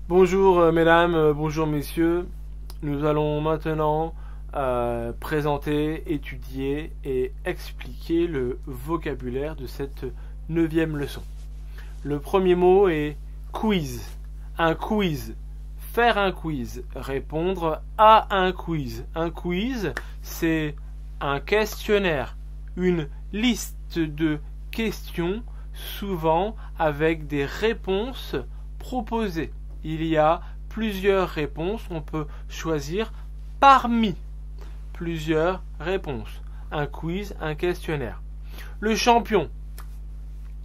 Bonjour mesdames, bonjour messieurs. Nous allons maintenant présenter, étudier et expliquer le vocabulaire de cette neuvième leçon. Le premier mot est quiz. Un quiz. Faire un quiz. Répondre à un quiz. Un quiz, c'est un questionnaire, une liste de questions, souvent avec des réponses proposées. Il y a plusieurs réponses, on peut choisir parmi plusieurs réponses. Un quiz, un questionnaire. Le champion.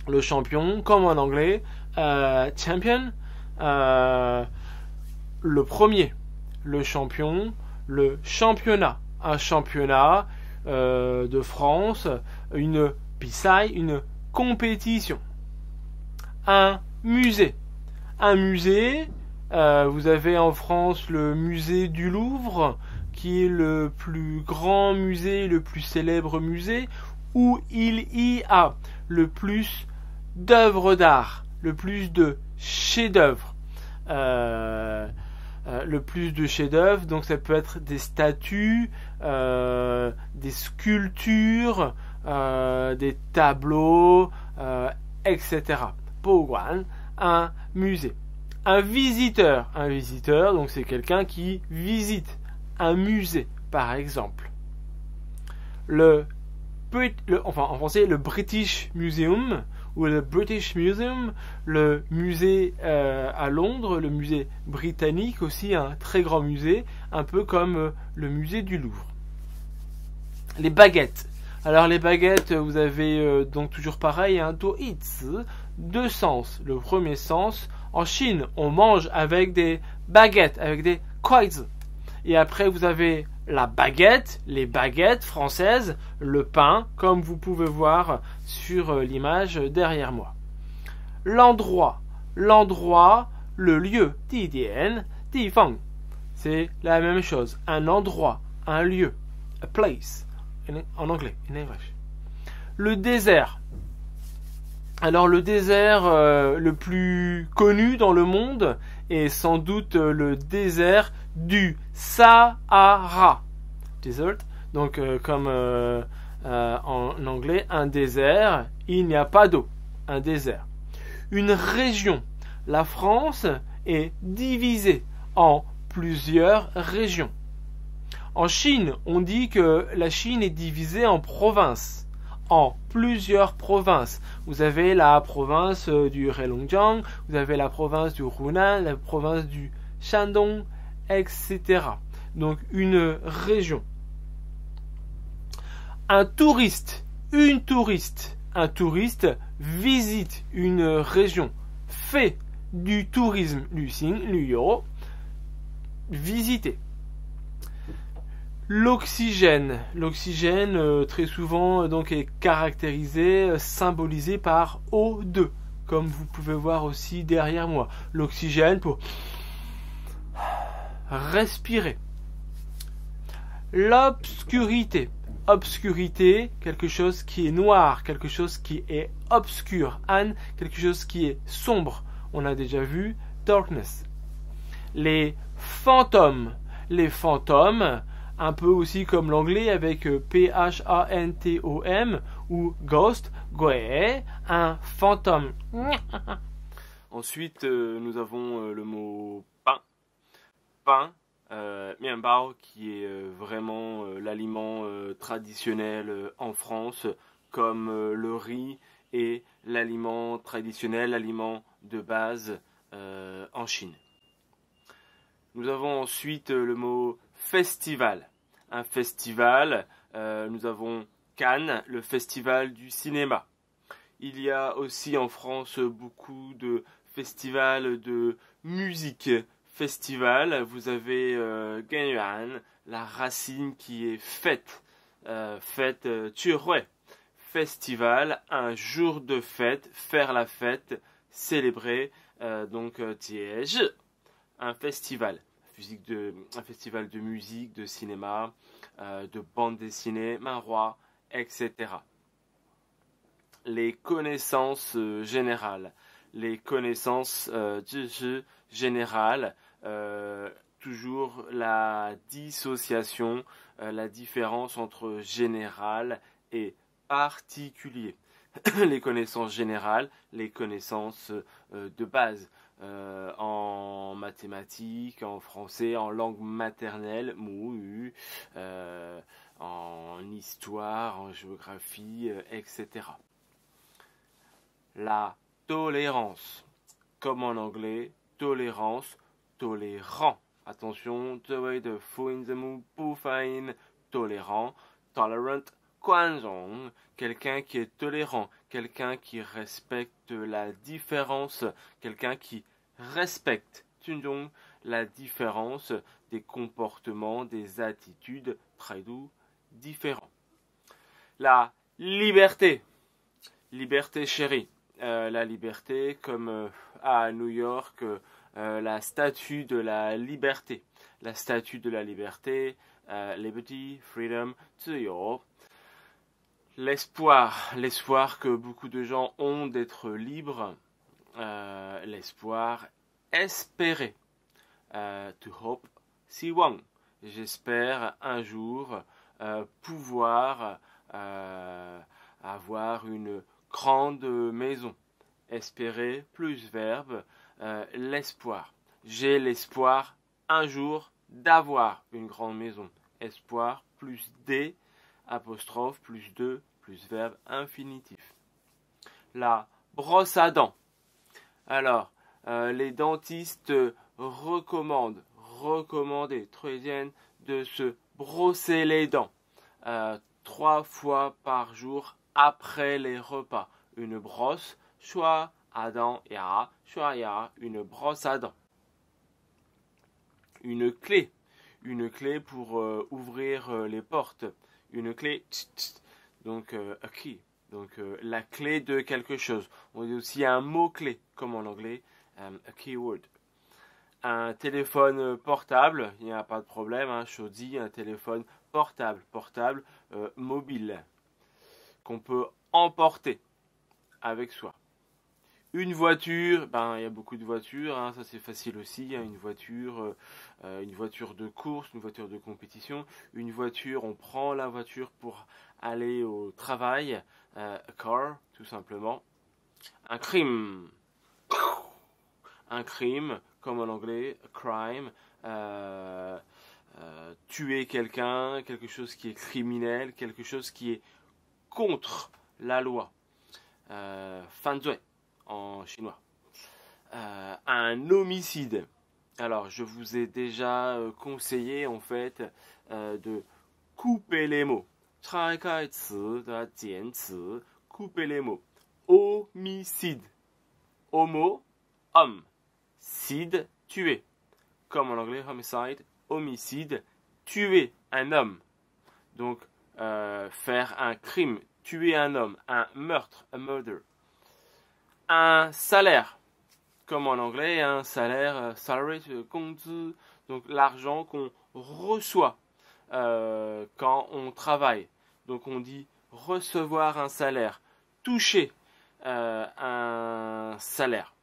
Le champion, comme en anglais, champion. Le premier. Le champion, le championnat. Un championnat de France, une pisaille, une compétition. Un musée. Un musée, vous avez en France le musée du Louvre, qui est le plus grand musée, le plus célèbre musée, où il y a le plus d'œuvres d'art, le plus de chefs-d'œuvre. Le plus de chefs-d'œuvre, donc ça peut être des statues, des sculptures, des tableaux, etc. 博物馆, un musée. Un visiteur, donc c'est quelqu'un qui visite un musée, par exemple. En français, le British Museum, ou le British Museum, le musée à Londres, le musée britannique aussi, un très grand musée, un peu comme le musée du Louvre. Les baguettes. Alors les baguettes, vous avez donc toujours pareil, un deux sens. Le premier sens, en Chine, on mange avec des baguettes, avec des kuaizi. Et après, vous avez la baguette, les baguettes françaises, le pain, comme vous pouvez voir sur l'image derrière moi. L'endroit, le lieu, 地点, 地方, c'est la même chose. Un endroit, un lieu, a place, en anglais, in English. Le désert. Alors le désert le plus connu dans le monde est sans doute le désert du Sahara. Desert, donc comme en anglais, un désert, il n'y a pas d'eau, un désert. Une région. La France est divisée en plusieurs régions. En Chine, on dit que la Chine est divisée en provinces. En plusieurs provinces. Vous avez la province du Heilongjiang, vous avez la province du Hunan, la province du Shandong, etc. Donc une région. Un touriste, une touriste. Un touriste visite une région, fait du tourisme, 旅行, 旅游, visiter. L'oxygène, très souvent donc est caractérisé, symbolisé par O2, comme vous pouvez voir aussi derrière moi. L'oxygène pour respirer. L'obscurité, quelque chose qui est noir, quelque chose qui est obscur. Quelque chose qui est sombre. On a déjà vu darkness. Les fantômes, un peu aussi comme l'anglais avec P-H-A-N-T-O-M ou ghost, goe, un fantôme. Ensuite, nous avons le mot pain, mianbao, qui est vraiment l'aliment traditionnel en France, comme le riz est l'aliment traditionnel, l'aliment de base en Chine. Nous avons ensuite le mot festival. Un festival, nous avons Cannes, le festival du cinéma. Il y a aussi en France beaucoup de festivals de musique. Vous avez Ganyuan, la racine qui est fête. Fête, 聚会. Festival, un jour de fête, faire la fête, célébrer, donc 节日. Un festival. Un festival de musique, de cinéma, de bande dessinée, manhua, etc. Les connaissances générales. les connaissances 知识 générales, toujours la dissociation, la différence entre général et particulier. Les connaissances générales, les connaissances de base en mathématiques, en français, en langue maternelle, mou, en histoire, en géographie, etc. La tolérance, comme en anglais, tolérance, tolérant. Attention, 这位的辅音字母不发音 tolérant, tolerant, 宽容, quelqu'un qui est tolérant, quelqu'un qui respecte la différence, quelqu'un qui respecte 尊重 la différence des comportements, des attitudes, 态度 différents. La liberté, liberté chérie, la liberté comme à New York, la statue de la liberté, la statue de la liberté, liberty, freedom, 自由. L'espoir, l'espoir que beaucoup de gens ont d'être libres, l'espoir, espérer, to hope, 希望, j'espère un jour pouvoir avoir une grande maison. Espérer plus verbe, l'espoir. J'ai l'espoir un jour d'avoir une grande maison. Espoir plus des, apostrophe plus de, plus verbe infinitif. La brosse à dents. Alors, les dentistes recommandent, très bien, de se brosser les dents 3 fois par jour après les repas. Une brosse, 刷à dents, ya, 刷牙, une brosse à dents. Une clé pour ouvrir les portes. Une clé, donc a key, donc la clé de quelque chose. On dit aussi un mot-clé, comme en anglais, a keyword. Un téléphone portable, il n'y a pas de problème, hein, je dis un téléphone portable, mobile, qu'on peut emporter avec soi. Une voiture, il y a beaucoup de voitures, hein, ça c'est facile aussi, hein, une voiture de course, une voiture de compétition. Une voiture, on prend la voiture pour aller au travail, a car, tout simplement. Un crime, comme en anglais, a crime, tuer quelqu'un, quelque chose qui est criminel, quelque chose qui est contre la loi. 犯罪 en chinois. Un homicide. Alors, je vous ai déjà conseillé, en fait, de couper les mots. 拆开词的简词 couper les mots. Homicide. Homo, homme. Cide, tuer. Comme en anglais, homicide, homicide, tuer un homme. Donc, faire un crime, tuer un homme, un meurtre, a murder. Un salaire, comme en anglais, un salaire, salary, 工资, donc l'argent qu'on reçoit quand on travaille. Donc on dit recevoir un salaire, toucher un salaire.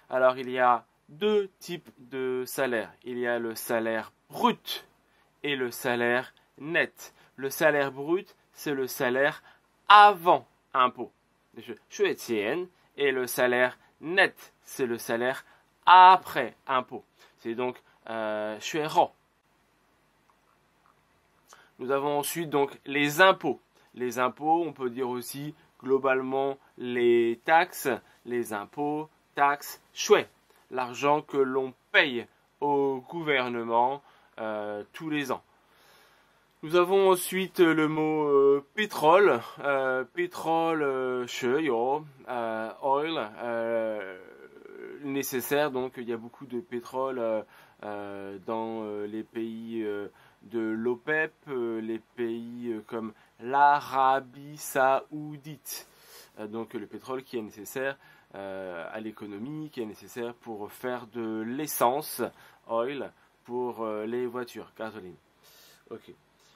Alors il y a 2 types de salaires. Il y a le salaire brut et le salaire net. Le salaire brut, c'est le salaire avant impôt. 税前 et le salaire net, c'est le salaire après impôt. C'est donc 税后. Nous avons ensuite donc les impôts. Les impôts, on peut dire aussi globalement les taxes, les impôts, taxes, 税. L'argent que l'on paye au gouvernement tous les ans. Nous avons ensuite le mot pétrole, pétrole, 石油, oil, nécessaire. Donc il y a beaucoup de pétrole dans les pays de l'OPEP, les pays comme l'Arabie Saoudite. Donc le pétrole qui est nécessaire à l'économie, qui est nécessaire pour faire de l'essence, oil, pour les voitures, gasoline. Ok.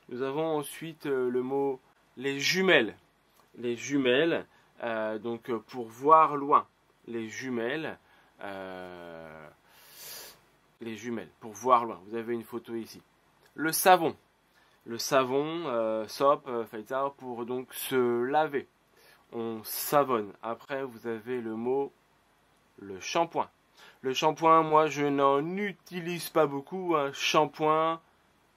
Nous avons ensuite le mot les jumelles. Les jumelles, donc pour voir loin. les jumelles, pour voir loin. Vous avez une photo ici. Le savon, soap, pour donc se laver. On savonne. Après, vous avez le shampoing. Le shampoing, moi, je n'en utilise pas beaucoup. Shampoing,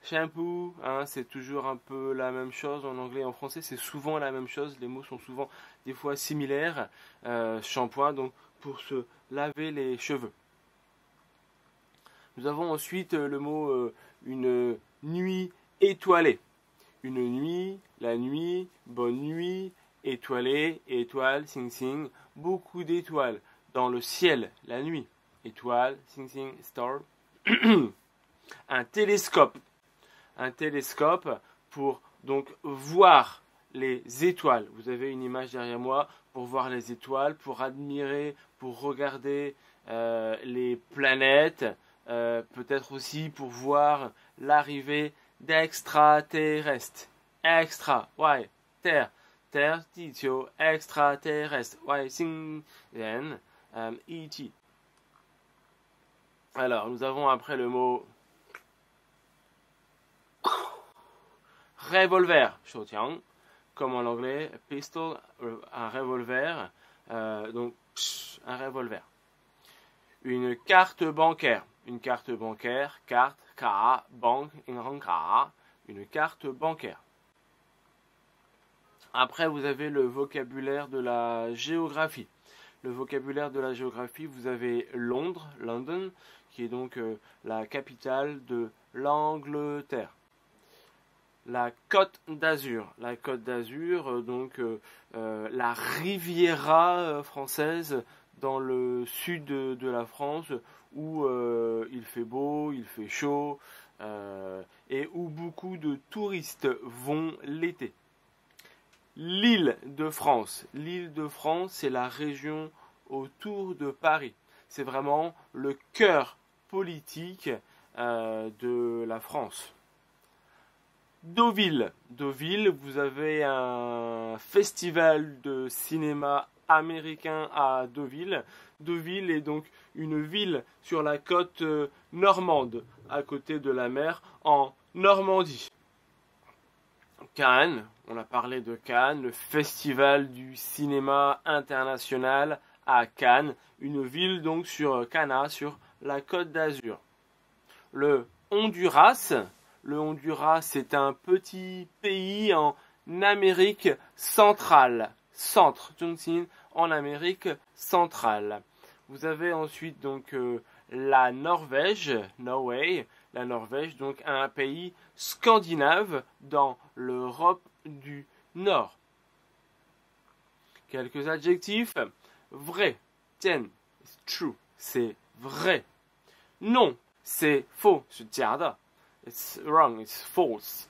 shampoo, c'est toujours un peu la même chose en anglais et en français. C'est souvent la même chose. Les mots sont souvent des fois similaires. Shampoing, donc pour se laver les cheveux. Nous avons ensuite le mot une nuit étoilée. Une nuit, la nuit, bonne nuit, étoilée, étoile, sing sing, beaucoup d'étoiles dans le ciel, la nuit. Étoile, sing sing, star. Un télescope pour donc voir les étoiles. Vous avez une image derrière moi pour voir les étoiles, pour admirer, pour regarder les planètes, peut-être aussi pour voir l'arrivée d'extraterrestres. Ouais, terre, 地球 extraterrestre, 外星人, E.T. Alors, nous avons après le mot revolver, 手枪, comme en anglais, pistol, un revolver, donc un revolver. Une carte bancaire, carte, ka, banque, une carte bancaire. Après, vous avez le vocabulaire de la géographie. Le vocabulaire de la géographie, vous avez Londres, London, qui est donc la capitale de l'Angleterre. La Côte d'Azur, donc la Riviera française dans le sud de la France, où il fait beau, il fait chaud, et où beaucoup de touristes vont l'été. L'île de France, c'est la région autour de Paris. C'est vraiment le cœur politique de la France. Deauville, vous avez un festival de cinéma américain à Deauville. Deauville est donc une ville sur la côte normande, à côté de la mer, en Normandie. Cannes, on a parlé de Cannes, le festival du cinéma international à Cannes, une ville donc sur la Côte d'Azur. Le Honduras est un petit pays en Amérique centrale, en Amérique centrale. Vous avez ensuite donc la Norvège, donc un pays scandinave dans l'Europe du Nord. Quelques adjectifs. Vrai, it's true, c'est vrai. Non, c'est faux, c'est 假的. It's wrong, it's false.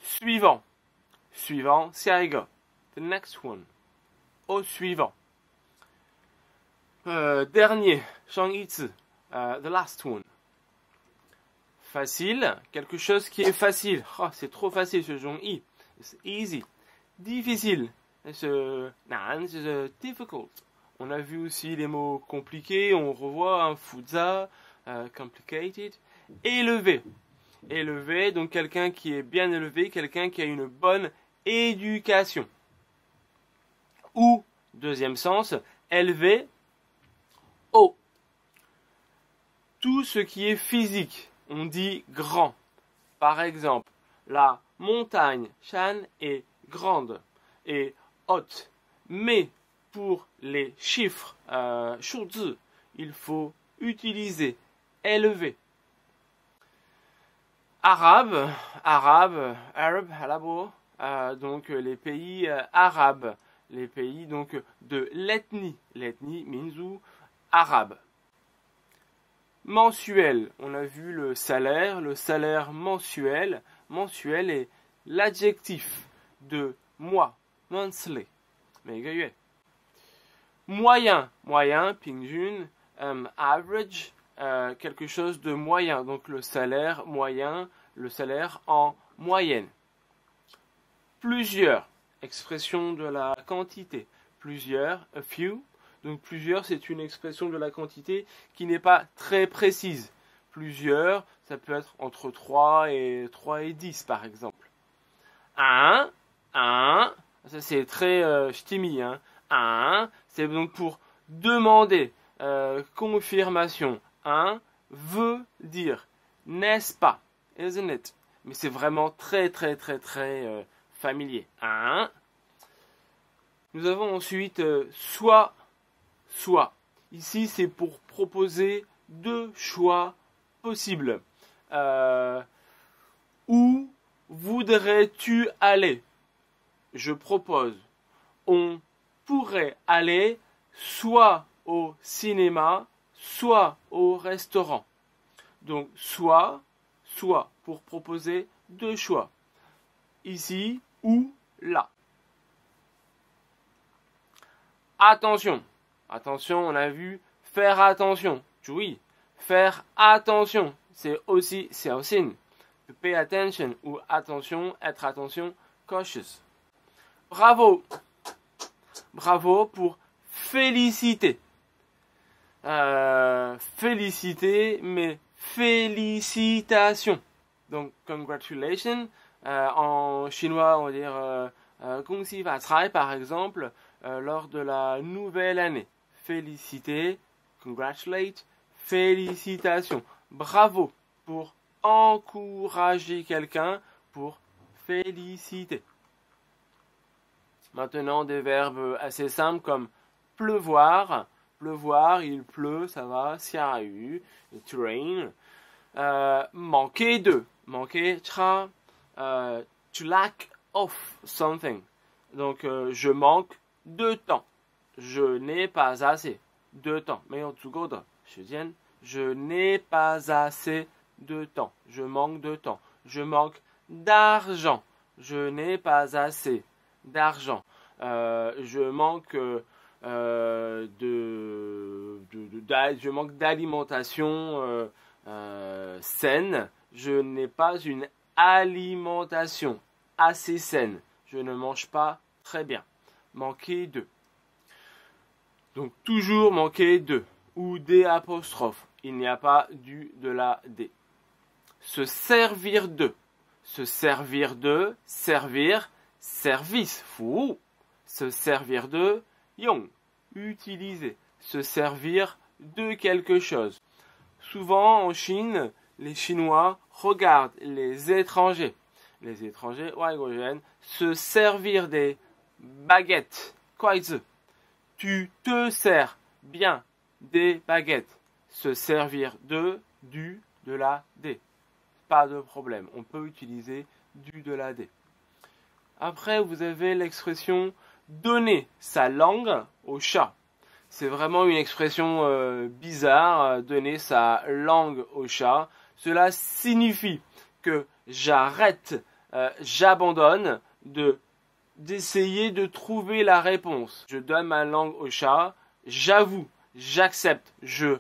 Suivant,下一个. The next one. Au suivant. Dernier, 上一次. The last one. Facile, quelque chose qui est facile. C'est trop facile ce 容易. It's easy. Difficile. It's 难, it's difficult. On a vu aussi les mots compliqués, on revoit 复杂, complicated. Élevé, donc quelqu'un qui est bien élevé, quelqu'un qui a une bonne éducation. Ou, deuxième sens, élevé, haut. Tout ce qui est physique, on dit grand. Par exemple, la montagne, Shan, est grande et haute. Mais pour les chiffres, 数字, il faut utiliser élevé. Arabe, donc les pays arabes, les pays donc de l'ethnie minzu arabe. Mensuel, on a vu le salaire mensuel est l'adjectif de mois, monthly, 每个月. Moyen, 平均, average, quelque chose de moyen, donc le salaire moyen, le salaire en moyenne. Plusieurs, expression de la quantité, plusieurs, a few, Donc plusieurs, c'est une expression de la quantité qui n'est pas très précise. Plusieurs, ça peut être entre 3 et 10 par exemple. Un, ça c'est très ch'timi, hein. Un, c'est donc pour demander, confirmation. Un veut dire, n'est-ce pas, isn't it? Mais c'est vraiment très familier. Un. Nous avons ensuite soit. Ici, c'est pour proposer deux choix possibles. Où voudrais-tu aller? Je propose. On pourrait aller soit au cinéma, soit au restaurant. Donc, soit pour proposer deux choix. Ici ou là. Attention, on a vu faire attention. Oui, faire attention, c'est aussi to pay attention ou attention, être attention, cautious. Bravo pour féliciter. Féliciter, mais félicitations. Donc, congratulations. En chinois, on va dire Gong Xi Fa Cai, par exemple, lors de la nouvelle année. Féliciter, congratulate, félicitations. Bravo pour encourager quelqu'un, pour féliciter. Maintenant, des verbes assez simples comme pleuvoir. Pleuvoir, il pleut, ça va, xia yu, it rain. Manquer de, to lack of something. Donc, je manque de temps. Je n'ai pas assez de temps. Je n'ai pas assez de temps. Je manque de temps. Je manque d'argent. Je n'ai pas assez d'argent. Je manque je manque d'alimentation saine. Je n'ai pas une alimentation assez saine. Je ne mange pas très bien. Manquer de. Donc toujours manquer de. Ou des apostrophes. Il n'y a pas du, de la, des. Se servir de. Se servir de. Servir. Service. Fou. Se servir de. Yong. Utiliser. Se servir de quelque chose. Souvent en Chine, les Chinois regardent les étrangers. Les étrangers, se servir des baguettes. Tu te sers bien des baguettes. Se servir de, du, de la, des. Pas de problème. On peut utiliser du, de la, des. Après, vous avez l'expression donner sa langue au chat. C'est vraiment une expression bizarre, donner sa langue au chat. Cela signifie que j'arrête, j'abandonne d'essayer de trouver la réponse. Je donne ma langue au chat, j'avoue, j'accepte, je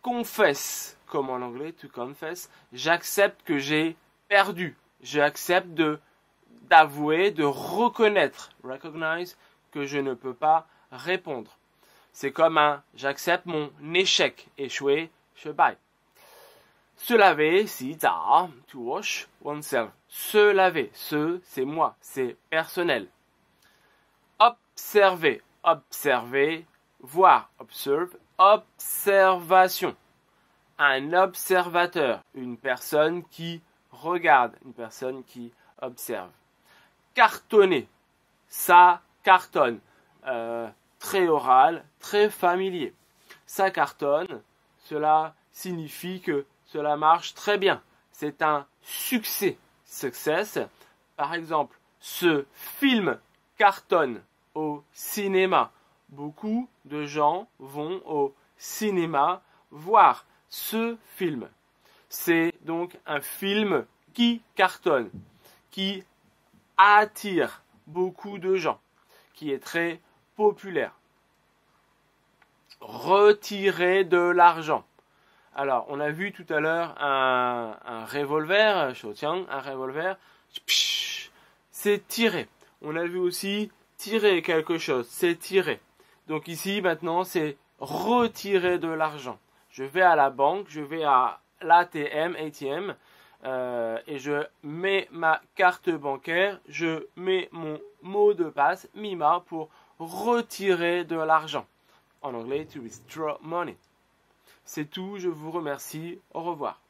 confesse, comme en anglais, to confess, j'accepte que j'ai perdu. J'accepte d'avouer, de reconnaître, recognize, que je ne peux pas répondre. C'est comme j'accepte mon échec, échoué, je baille. Se laver, si ta, to wash oneself. Se laver, c'est moi, c'est personnel. Observer, voir, observe, observation. Un observateur, une personne qui regarde, une personne qui observe. Cartonner, ça cartonne. Très oral, très familier. Ça cartonne, cela signifie que cela marche très bien. C'est un succès. Success. Par exemple, ce film cartonne au cinéma. Beaucoup de gens vont au cinéma voir ce film. C'est donc un film qui cartonne, qui attire beaucoup de gens, qui est très populaire. Retirer de l'argent. Alors, on a vu tout à l'heure un revolver, un revolver, c'est tirer. On a vu aussi tirer quelque chose, c'est tirer. Donc ici, maintenant, c'est retirer de l'argent. Je vais à la banque, je vais à l'ATM, ATM, et je mets ma carte bancaire, je mets mon mot de passe, MIMA, pour retirer de l'argent. En anglais, to withdraw money. C'est tout, je vous remercie, au revoir.